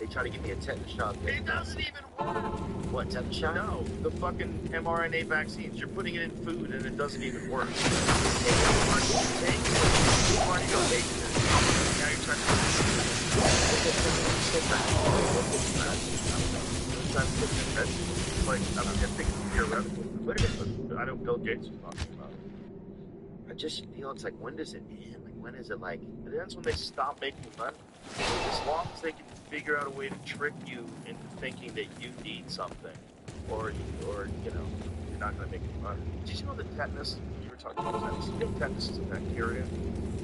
They try to give me a tetanus shot. It doesn't even work. What, tetanus shot? No, the fucking mRNA vaccines, you're putting it in food and it doesn't even work. Now you're trying to I think it's theoretical. I know Bill Gates was talking about it. I just feel it's like, when does it end? Like, when is it like? It ends when they stop making money. As long as they can figure out a way to trick you into thinking that you need something, or you're not going to make any money. Did you know that tetanus? You were talking about tetanus. You know tetanus is a bacteria,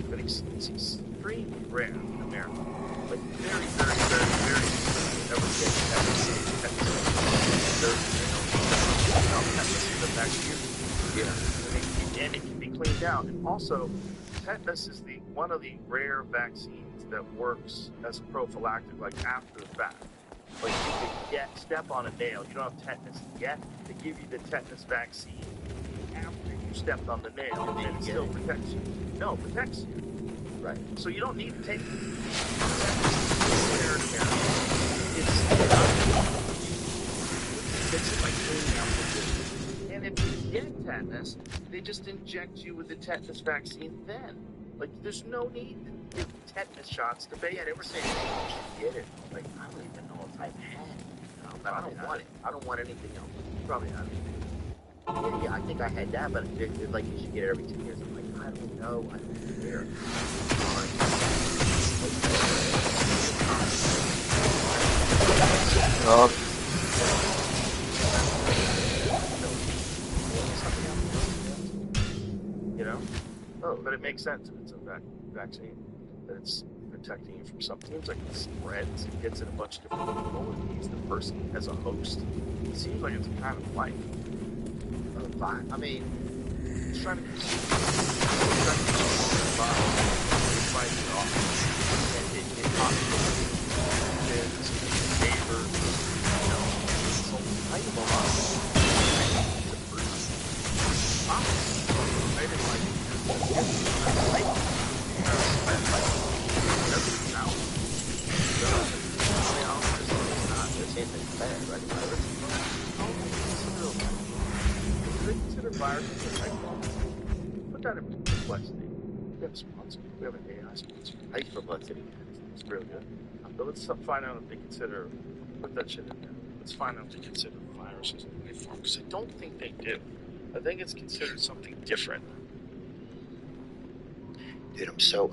but it's extremely rare in America. Like very, very, very, very few ever get tetanus. Tetanus is a bacteria. Yeah, and it can be cleaned out. And also, tetanus is one of the rare vaccines that works as a prophylactic, like after the fact. Like you could step on a nail. You don't have tetanus yet. They give you the tetanus vaccine after you stepped on the nail, and it still protects you. No, it protects you. Right. So you don't need to take it. It's like cleaning out the system. And if you get tetanus, they just inject you with the tetanus vaccine then. Like, there's no need to give tetanus shots to babies. Yeah, they were saying you should get it. Like, I don't even know if I've had it. But I don't want it. I don't want anything else. Probably not. Yeah, I think I had that, but it's like you should get it every 2 years. I'm like, I don't know. I don't care. You know? Oh, but it makes sense if it's a vaccine. That it's protecting you from something. It seems like it spreads. It gets in a bunch of different people and needs the person as a host. It seems like it's a kind of life. Fine. I mean, it's trying to fight it off. And it kids, neighbors, so fight them off. I didn't like it. Viruses are like, put that in perplexity. We have a sponsor. We have an AI sponsor. I use perplexity. It's really good. But let's find out if they consider, put that shit in there. Let's find out if they consider viruses in life form, because I don't think they do. I think it's considered something different. Dude, I'm so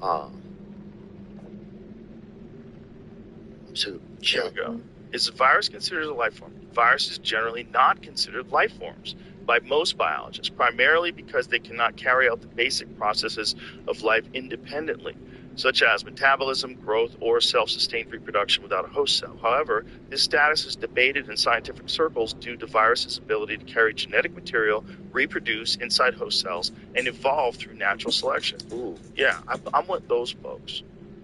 Here we go. Is a virus considered a life form? Viruses generally not considered life forms by most biologists, primarily because they cannot carry out the basic processes of life independently, such as metabolism, growth, or self-sustained reproduction without a host cell. However, this status is debated in scientific circles due to viruses' ability to carry genetic material, reproduce inside host cells, and evolve through natural selection. Ooh. Yeah, I'm with those folks.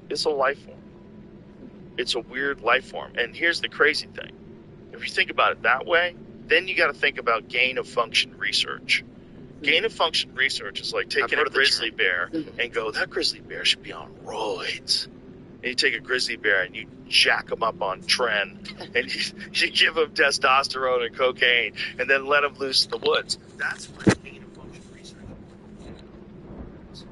It's a life form. It's a weird life form. And here's the crazy thing. If you think about it that way, then you got to think about gain-of-function research. Gain-of-function research is like taking a grizzly bear and go, that grizzly bear should be on roids. And you take a grizzly bear and you jack him up on tren, and you give him testosterone and cocaine, and then let him loose in the woods. That's what gain-of-function research is.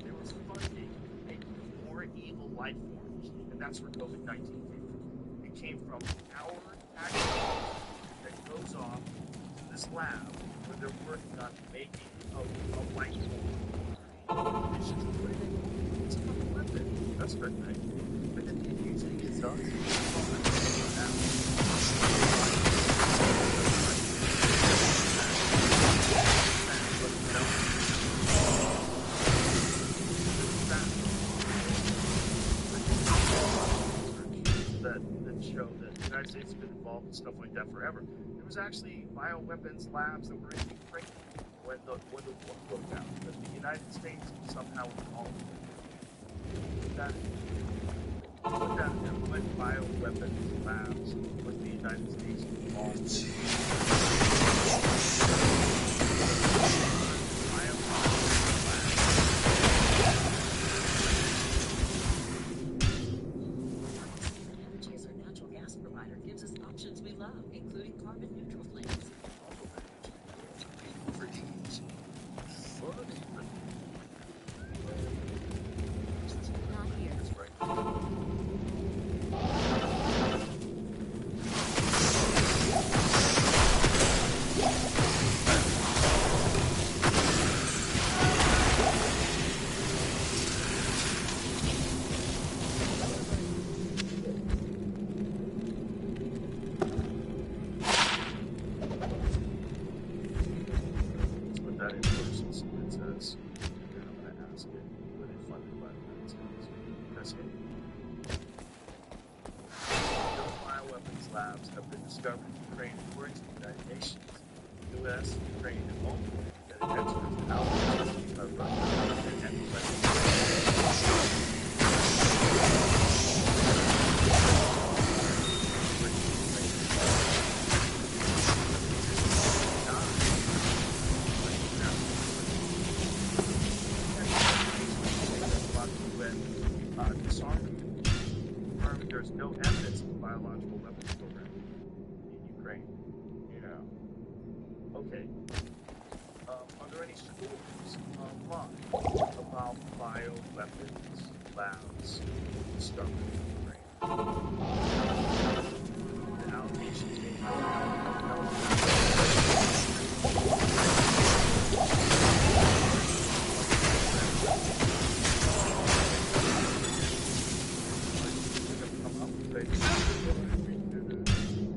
There was funding to make more evil life forms, and that's where COVID-19 came from. It came from our accident that goes off to this lab where they're working on making a life form. It's just it's a fucking weapon. That's their thing. But then they're using it as us. That show that the United States has been involved in stuff like that forever. There was actually bioweapons labs that were in Ukraine when the war broke out. But the United States somehow involved. Put that in there. When bioweapons labs was the United States involved. USA. No bioweapons labs have been discovered in Ukraine according to the United Nations. The U.S., Ukraine, and multiple independent experts outlined by Russia and there's no evidence of a biological weapons program in Ukraine. Okay. Are there any stories online about bioweapons labs discovered in Ukraine? The allegations made by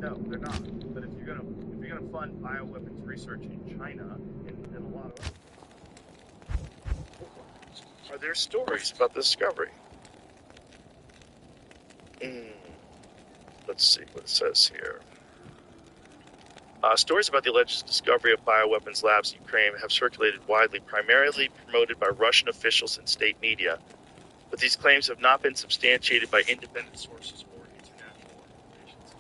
No, they're not. But if you're gonna fund bioweapons research in China and a lot of other are there stories about the discovery? Let's see what it says here. Stories about the alleged discovery of bioweapons labs in Ukraine have circulated widely, primarily promoted by Russian officials and state media. But these claims have not been substantiated by independent sources or international organizations.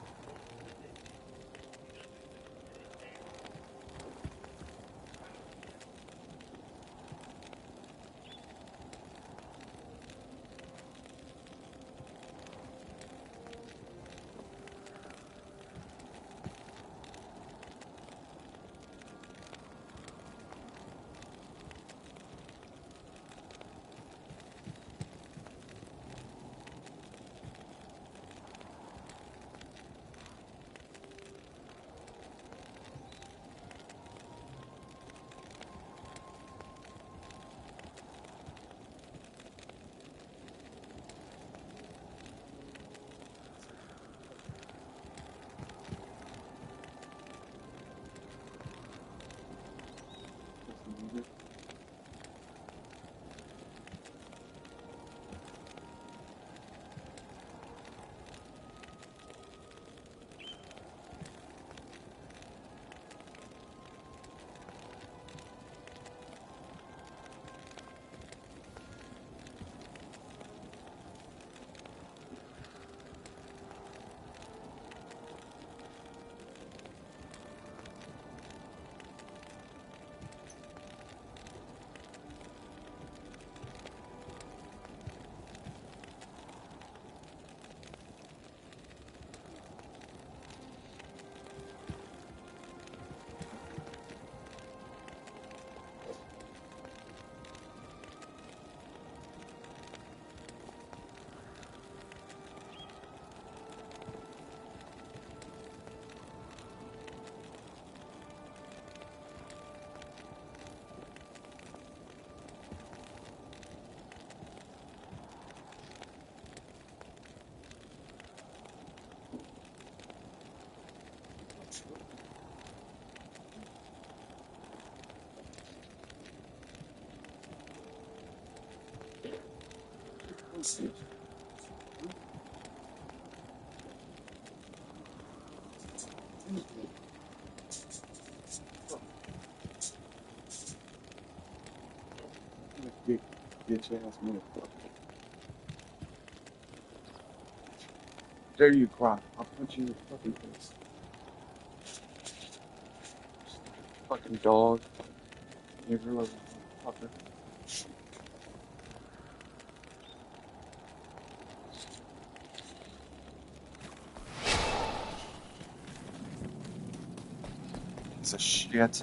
Get your ass motherfucker. Dare you cry? I'll punch you in the fucking face. Fucking dog. Nigger little fucker. Piece of shit.